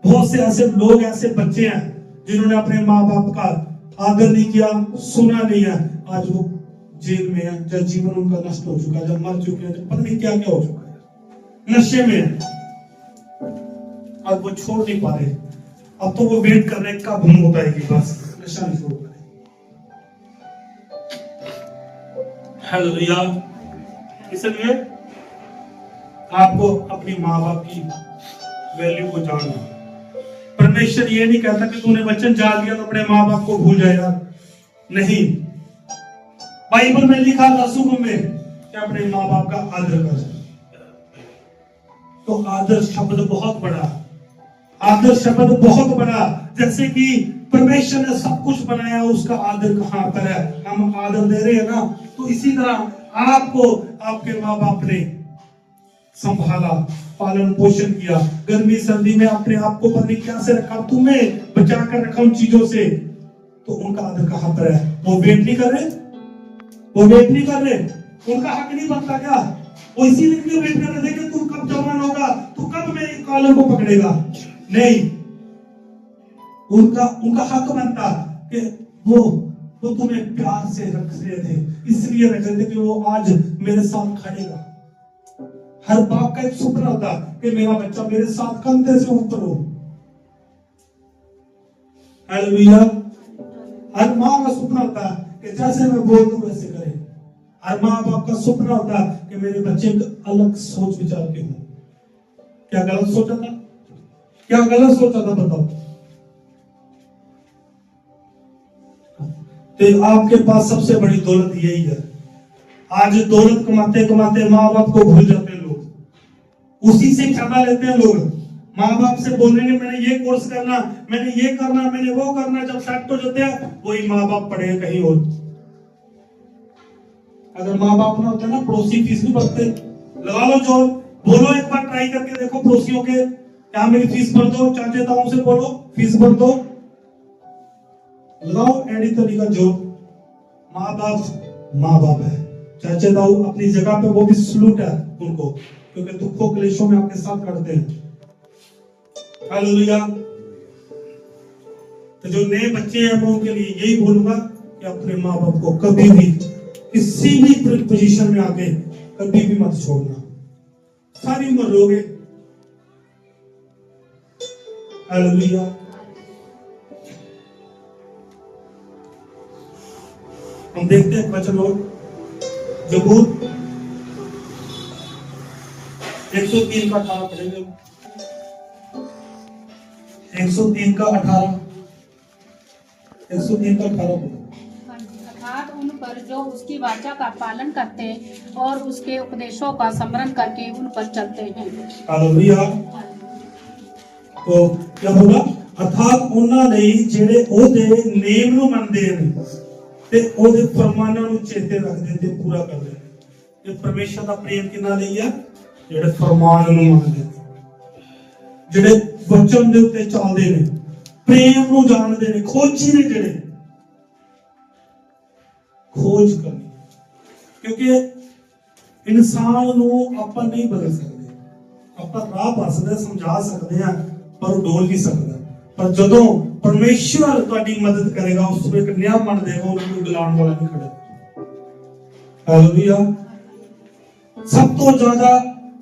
बहुत से ऐसे लोग, ऐसे बच्चे हैं जिन्होंने अपने माँ बाप का आदर नहीं किया, सुना नहीं है, आज वो जेल में है, जब जीवन उनका नष्ट हो चुका है, जब मर चुके हैं, जब पता नहीं क्या क्या हो चुका है, नशे में है, और वो छोड़ नहीं पा रहे। अब तो वो वेट कर रहे कब हम उठाएगी, बस नशा नहीं छोड़ पा रहे। हालेलुया। इसलिए आपको अपनी माँ बाप की वैल्यू को जानना। परमेश्वर ये नहीं कहता कि तूने वचन जान लिया तो अपने माँ बाप को भूल जाएगा, नहीं। बाइबल में लिखा रसूलों में कि अपने माँ बाप का आदर कर। तो आदर शब्द बहुत बड़ा, आदर शब्द बहुत बड़ा। जैसे कि परमेश्वर ने सब कुछ बनाया, उसका आदर कहां पर है, हम आदर दे रहे हैं ना। तो इसी तरह आपको आपके माँ बाप ने संभाला, पालन पोषण किया, गर्मी सर्दी में अपने आप को पता नहीं क्या से रखा, तुम्हें बचा कर रखा उन चीजों से, तो उनका आदर कहां पर है? वो वेट नहीं कर रहे, वो वेट नहीं कर रहे, उनका हक नहीं बनता क्या? वो इसीलिए क्यों वेट कर रहे थे कि तू कब जवान होगा, तू कब मेरे कॉलर को पकड़ेगा? नहीं, उनका हक बनता कि वो तुम्हें प्यार से रख रहे थे, इसलिए रख रहे थे कि वो आज मेरे साथ खड़ेगा। हर बाप का एक सपना होता कि मेरा बच्चा मेरे साथ कंधे से ऊपर हो। हालेलुया। हर माँ का सपना होता कि जैसे मैं बोल दूं वैसे करे। हर माँ बाप का सपना होता कि मेरे बच्चे अलग सोच विचार के हों। क्या गलत सोचा था? क्या गलत सोचा था बताओ? तो आपके पास सबसे बड़ी दौलत यही है। आज दौलत कमाते कमाते माँ बाप को भूल जाते हैं लोग, उसी से क्षमा लेते हैं लोग। माँ बाप से बोलेंगे मैंने ये कोर्स करना, मैंने ये करना, मैंने वो करना, जब सेट हो जाते हैं वही माँ बाप पढ़े कहीं और। अगर माँ बाप ना होते ना, पड़ोसी फीस भी भरते। लगा लो जोर, बोलो एक बार ट्राई करके देखो पड़ोसियों के, क्या मेरी फीस भर दो, चाचे ताऊ से बोलो फीस भर दो, लगाओ एडी तरीका जोर। माँ बाप है, चाचे ताऊ अपनी जगह पे, वो भी सलूट है उनको, क्योंकि दुखों क्लेशों में आपके साथ करते हैं। हालेलुया। तो जो नए बच्चे हैं मैं उनके लिए यही बोलूंगा कि अपने माँ बाप को कभी भी किसी भी पोजीशन में आके कभी भी मत छोड़ना, सारी उम्र रोगे। हालेलुया। हम देखते हैं वचन और जबूर 103 का 18 पढ़ेंगे। 103 का 18 अर्थात उन पर जो उसकी वाचा का पालन करते और उसके उपदेशों का स्मरण करके उन पर चलते हैं। हालेलुया। तो क्या होगा? अर्थात उन्हां ने ਜਿਹੜੇ ਉਹਦੇ ਨੇਮ ਨੂੰ ਮੰਨਦੇ ਨੇ ਤੇ ਉਹਦੇ ਫਰਮਾਨਾਂ ਨੂੰ ਚੇਤੇ ਰੱਖਦੇ ਤੇ ਪੂਰਾ ਕਰਦੇ ਨੇ। ਇਹ ਪਰਮੇਸ਼ਰ ਦਾ ਪ੍ਰੇਮ ਕਿਹਨਾਂ ਲਈ ਆ? ਜਿਹੜੇ ਫਰਮਾਨ ਨੂੰ ਮੰਨਦੇ ਨੇ, ਜਿਹੜੇ ਵਚਨ ਦੇ ਉੱਤੇ ਚੱਲਦੇ ਨੇ, ਪ੍ਰੇਮ ਨੂੰ ਜਾਣਦੇ ਨੇ, ਖੋਜੀ ਨੇ, ਜਿਹੜੇ खोज करनी। क्योंकि इंसान ਨੂੰ ਆਪਾਂ ਨਹੀਂ ਬਦਲ ਸਕਦੇ, ਆਪਾਂ ਰਾਹ ਪਾ ਸਕਦੇ, ਸਮਝਾ ਸਕਦੇ ਆ, ਪਰ ਡੋਲ ਨਹੀਂ ਸਕਦਾ। ਪਰ ਜਦੋਂ ਪਰਮੇਸ਼ਵਰ ਤੁਹਾਡੀ ਮਦਦ ਕਰੇਗਾ, ਉਸ ਨੂੰ ਇੱਕ ਨਿਯਮ ਬਣ ਦੇਗਾ, ਉਹਨੂੰ ਗਲਾਉਣ ਵਾਲਾ ਨਹੀਂ ਖੜਾ। ਹਾਲੇਲੂਇਆ। ਸਭ ਤੋਂ ਜ਼ਿਆਦਾ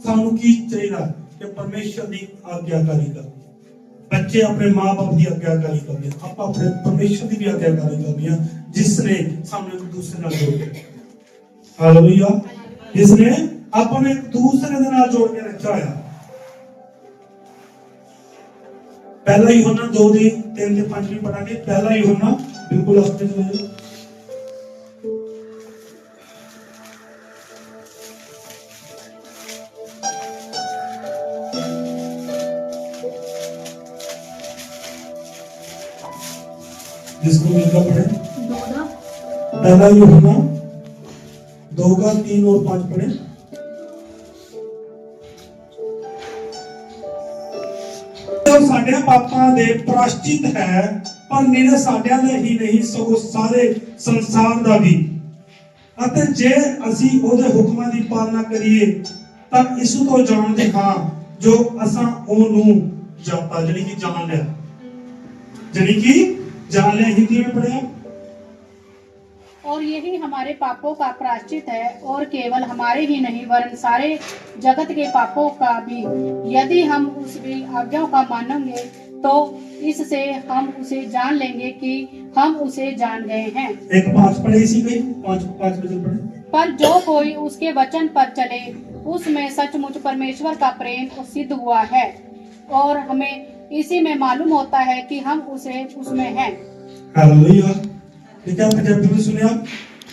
ਸਾਨੂੰ ਕੀ ਚਾਹੀਦਾ ਕਿ ਪਰਮੇਸ਼ਵਰ ਦੀ ਆਗਿਆਕਾਰੀ ਕਰਨੀ। बच्चे अपने माँ बाप की आज्ञाकारी करनी, आप अपने परमेश्वर की भी आज्ञाकारी करनी है, जिसने सामने एक दूसरे नाल जोड़ के, हालेलुया, जिसने अपने एक दूसरे दे नाल जोड़ के रखा है। पहला यूहन्ना 2 ਦੀ 3 ਤੇ 5 ਵੀ ਪੜਾਂਗੇ। पहला यूहन्ना बिल्कुल हफ्ते में हो जिसको मिलकर पढ़े। पहला यूहन्ना 2 का 3 और 5 पढ़े। ਸਾਡੇ ਪਾਪਾਂ ਦੇ ਪ੍ਰਾਸ਼ਚਿਤ ਹੈ, ਪਰ ਨਿਰੇ ਸਾਡਿਆਂ ਦੇ ਹੀ ਨਹੀਂ ਸਗੋਂ ਸਾਰੇ ਸੰਸਾਰ ਦਾ ਵੀ। ਅਤੇ ਜੇ ਅਸੀਂ ਉਹਦੇ ਹੁਕਮਾਂ ਦੀ ਪਾਲਣਾ ਕਰੀਏ ਤਾਂ ਇਸ ਤੋਂ ਜਾਣਦੇ ਹਾਂ ਜੋ ਅਸਾਂ ਉਹਨੂੰ ਜਾਪਾ ਜਿਹੜੀ ਕਿ ਜਾਣ ਲਿਆ। ਜਿਹੜੀ ਕਿ जान लिया। हिंदी में पढ़े और यही हमारे पापों का प्रायश्चित है, और केवल हमारे ही नहीं वरन सारे जगत के पापों का भी। यदि हम उसकी आज्ञाओं का मानेंगे तो इससे हम उसे जान लेंगे कि हम उसे जान गए हैं। एक 5 पढ़े इसी में 5 बजे पढ़े। पर जो कोई उसके वचन पर चले उसमें सचमुच परमेश्वर का प्रेम सिद्ध हुआ है, और हमें इसी में मालूम होता है कि हम उसमें हैं। हालेलुया। ठीक है, पंजाबी में सुनिया।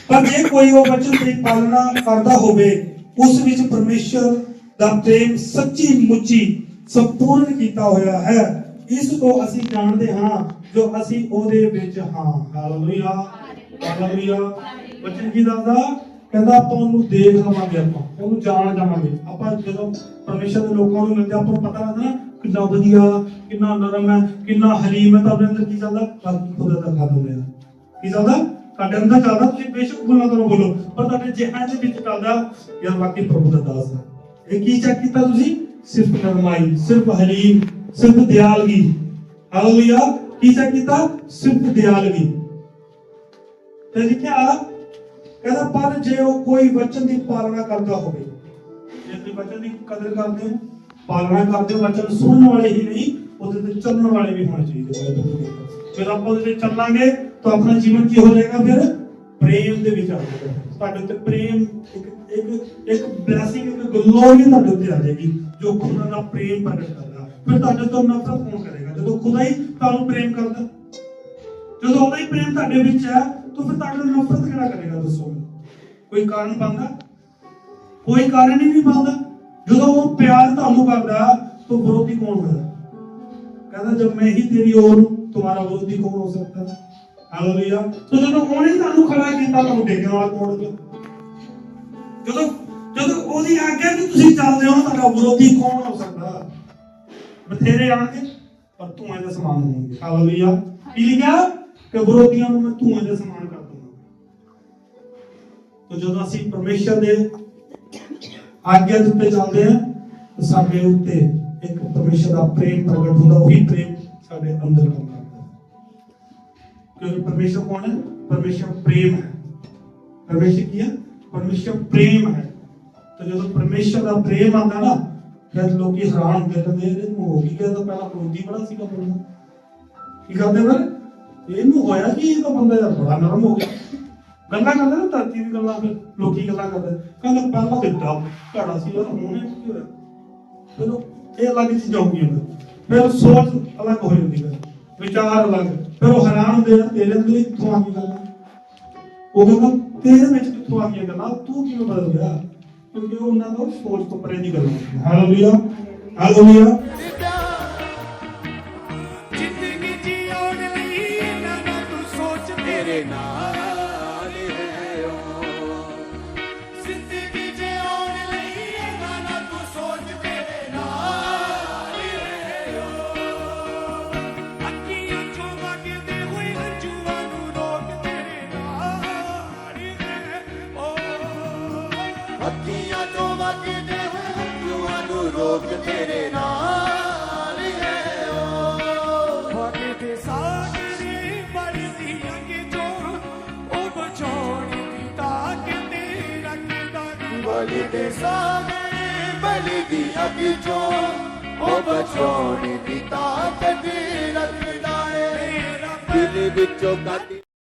पर जे कोई वो वचन की पालना करता होवे उस विच परमेश्वर दा प्रेम सच्ची मुच्ची संपूर्ण कीता होया है। इस को ਅਸੀਂ ਜਾਣਦੇ ਹਾਂ ਜੋ ਅਸੀਂ ਉਹਦੇ ਵਿੱਚ ਹਾਂ। Hallelujah hallelujah. ਵਚਨ ਕੀ ਦੱਸਦਾ? ਕਹਿੰਦਾ ਆਪਾਂ ਉਹਨੂੰ ਦੇਖ ਲਵਾਂਗੇ, ਆਪਾਂ ਉਹਨੂੰ ਜਾਣ ਜਾਵਾਂਗੇ। ਆਪਾਂ ਜਦੋਂ ਪਰਮੇਸ਼ਰ ਦੇ ਲੋਕਾਂ ਨੂੰ ਮਿਲਦੇ ਆਪਾਂ ਨੂੰ ਪਤਾ ਲੱਗਦਾ ਨਾ ਕਿੰਨਾ ਵਧੀਆ, ਕਿੰਨਾ ਨਰਮ ਹੈ, ਕਿੰਨਾ ਹਲੀਮ ਹੈ। ਤੁਹਾਡੇ ਅੰਦਰ ਕੀ ਚੱਲਦਾ? ਬਾਕੀ ਖੁਦਾ ਦਾ ਖਾਦਾ ਹੋਇਆ ਕੀ ਚੱਲਦਾ ਤੁਹਾਡੇ ਅੰਦਰ ਚੱਲਦਾ। ਤੁਸੀਂ ਬੇਸ਼ੱਕ ਬੋਲਣਾ ਤਾਂ ਬੋਲੋ, ਪਰ ਤੁਹਾਡੇ ਜਿਹਨਾਂ ਦੇ ਵਿੱਚ ਚੱਲਦਾ ਯਾਰ ਬਾਕੀ ਪ੍ਰਭੂ ਦਾ ਦਾਸ ਹੈ। ਇਹ ਕੀ ਚੈੱਕ ਕੀਤਾ ਤੁਸੀਂ? ਸਿਰਫ ਨਰਮਾਈ, ਸਿਰਫ ਹਲੀਮ, ਸਿਰਫ ਦਿਆਲਗੀ। ਹਾਲੇਲੂਇਆ। ਕੀ ਚੈੱਕ ਕੀਤਾ? ਸਿਰਫ ਦਿਆਲਗੀ। ਤੇ ਲਿਖਿਆ ਕਹਿੰਦਾ ਪਰ ਜੇ ਉਹ ਕੋਈ ਵਚਨ ਦੀ ਪਾਲਣਾ ਕਰਦਾ ਹੋਵੇ, ਜੇ ਤੁਸੀਂ ਵਚਨ ਦੀ ਕਦਰ ਕਰਦੇ ਹੋ, ਪਾਲਣਾ ਕਰਦੇ ਹੋ, ਵਚਨ ਸੁਣਨ ਵਾਲੇ ਹੀ ਨਹੀਂ ਉਹਦੇ ਤੇ ਚੱਲਣ ਵਾਲੇ ਵੀ ਹੋਣੇ ਚਾਹੀਦੇ। ਫਿਰ ਆਪਾਂ ਉਹਦੇ ਤੇ ਚੱਲਾਂਗੇ ਤਾਂ ਆਪਣਾ ਜੀਵਨ ਕੀ ਹੋ ਜਾਏਗਾ? ਫਿਰ ਪ੍ਰੇਮ ਦੇ ਵਿੱਚ ਆ ਜਾਏਗਾ। ਤੁਹਾਡੇ ਉੱਤੇ ਪ੍ਰੇਮ ਇੱਕ ਬਲੇਸਿੰਗ, ਇੱਕ ਗਲੋਰੀ ਤੁਹਾਡੇ ਉੱਤੇ ਆ ਜਾਏਗੀ ਜੋ ਖੁਦਾ ਦਾ ਪ੍ਰੇਮ ਪ੍ਰਗਟ ਕਰਦਾ। ਫਿਰ ਤੁਹਾਡੇ ਤੋਂ ਨਫ਼ਰਤ ਕੌਣ ਕਰੇਗਾ? ਜਦੋਂ ਖੁਦਾ ਹੀ ਤੁਹਾਨੂੰ ਪ੍ਰੇਮ ਕਰਦਾ, ਜਦੋਂ ਉਹਦਾ ਹੀ ਪ੍ਰੇਮ ਤੁਹਾਡੇ ਵਿੱਚ ਹੈ ਤਾਂ ਫਿਰ ਤੁਹਾਡੇ ਨਾਲ ਨਫ਼ਰਤ ਕਿਹੜਾ ਕਰੇਗਾ? ਦੱਸੋ ਕੋਈ ਕਾਰਨ ਬਣਦਾ? ਕੋਈ ਕਾਰਨ ਹੀ ਨਹੀਂ ਬਣਦਾ। ਜਦੋਂ ਉਹ ਪਿਆਰ ਤੁਹਾਨੂੰ ਕਰਦਾ ਤਾਂ ਵਿਰੋਧੀ ਕੌਣ ਹੋਇਆ? ਕਹਿੰਦਾ ਜਦ ਮੈਂ ਹੀ ਤੇਰੀ ओर हूं तुम्हारा विरोधी कौन हो सकता है? हालेलुया। तो ਜਦੋਂ ਉਹਨੇ ਤੁਹਾਨੂੰ ਖੜਾ ਕੀਤਾ ਤੁਹਾਨੂੰ ਡੇਗਣ ਵਾਲਾ ਕੌਣ ਹੋਇਆ? ਜਦੋਂ ਉਹਦੀ ਆਗਿਆ ਵਿੱਚ ਤੁਸੀਂ ਚੱਲਦੇ ਹੋ ਤੁਹਾਡਾ ਵਿਰੋਧੀ ਕੌਣ ਹੋ ਸਕਦਾ? ਬਥੇਰੇ ਆਣਗੇ ਪਰ ਧੂਏ ਦੇ ਸਮਾਨ ਹੋਣਗੇ। ਹਾਲੇਲੂਇਆ। ਕੀ ਲਿਖਿਆ? ਕਿ ਵਿਰੋਧੀਆਂ ਨੂੰ ਮੈਂ ਧੂਏ ਦੇ ਸਮਾਨ ਕਰ ਦੂੰਗਾ। तो ਜਦੋਂ ਅਸੀਂ ਪਰਮੇਸ਼ਰ ਦੇ ਆਗਿਆ ਦੇ ਉੱਤੇ ਚੱਲਦੇ ਹਾਂ ਤਾਂ ਸਾਡੇ ਉੱਤੇ ਇੱਕ ਪਰਮੇਸ਼ਰ ਦਾ ਪ੍ਰੇਮ ਪ੍ਰਗਟ ਹੁੰਦਾ। ਉਹੀ ਪ੍ਰੇਮ ਸਾਡੇ ਅੰਦਰ ਕੰਮ ਕਰਦਾ। क्योंकि परमेश्वर कौन है? परमेश्वर प्रेम है। परमेश्वर की है? परमेश्वर प्रेम है। तो जो परमेश्वर का प्रेम आता ना फिर लोग हैरान होते कहते हो गया तो पहला क्रोधी बड़ा सीगा बंदा की करते फिर ਇਹਨੂੰ ਹੋਇਆ ਕਿ ਇਹ ਤਾਂ ਬੰਦਾ ਯਾਰ ਬੜਾ ਨਰਮ ਹੋ ਗਿਆ। ਗੱਲਾਂ ਕਰਦੇ ਨਾ ਧਰਤੀ ਦੀ ਗੱਲਾਂ, ਫਿਰ ਲੋਕੀ ਗੱਲਾਂ ਕਰਦੇ ਕਹਿੰਦਾ ਪਹਿਲਾਂ ਦਿੱਤਾ ਘੜਾ ਸੀ ਉਹ ਹੁਣ ਕੀ ਹੋਇਆ? ਫਿਰ ਇਹ ਅਲੱਗ ਚੀਜ਼ ਆਉਂਦੀ ਹੈ। ਫਿਰ ਸੋਚ ਅਲੱਗ ਹੋ ਜਾਂਦੀ ਹੈ, ਵਿਚਾਰ ਅਲੱਗ। ਫਿਰ ਉਹ ਹੈਰਾਨ ਹੁੰਦੇ ਆ ਤੇਰੇ ਅੰਦਰ ਕਿੱਥੋਂ ਆ ਗਈ ਗੱਲਾਂ? ਉਹ ਕਹਿੰਦਾ ਤੇਰੇ ਵਿੱਚ ਕਿੱਥੋਂ ਆ ਗਈਆਂ ਗੱਲਾਂ? ਤੂੰ ਕਿਵੇਂ ਬਦਲ ਗਿਆ? ਕਿਉਂਕਿ ਉਹ ਉਹਨਾਂ ਦਾ ਸੋਚ ਤੋਂ ਪਰੇ ਦੀ ਗੱਲਾਂ ਹੁੰਦੀਆਂ। Hallelujah hallelujah. ਜ਼ਿੰਦਗੀ ਜੀਉਣ ਲਈ ਇਹਨਾਂ ਦਾ ਤੂੰ ਸੋਚ ਤੇਰੇ ਨਾਲ ਹੈ ਓ। ਜ਼ਿੰਦਗੀ ਜੀਉਣ ਲਈ ਇਹਨਾਂ ਦਾ ਤੂੰ ਸੋਚ ਤੇਰੇ ਨਾਲ ਹੈ ਓ। ਅੱਖੀਆਂ ਚੋਂ ਵਗਦੇ ਹੋਏ ਹੰਝੂਆਂ ਨੂੰ ਰੋਕ ਤੇਰੇ ਨਾਲ ਹੈ ਓ। ਅੱਖੀਆਂ ਚੋਂ ਵਗਦੇ ਹੋਏ ਹੰਝੂਆਂ ਨੂੰ ਰੋਕ ਤੇਰੇ ਨਾਲ ਹੈ ਓ। ਵਾਕੇ ਤੇ ਸਾਗਰੇ ਬਲਦੀ ਅੱਗ ਚੋਂ ਉਹ ਬਚਾਉਣ ਦੀ ਤਾਕਤ ਰੱਖਦਾ। ਵਾਕੇ ਤੇ ਸਾਗਰੇ ਬਲਦੀ ਅੱਗ ਚੋਂ ਉਹ ਬਚਾਉਣ ਦੀ ਤਾਕਤ ਰੱਖਦਾ ਏ। ਦਿਲ ਵਿੱਚੋਂ ਕੱਢ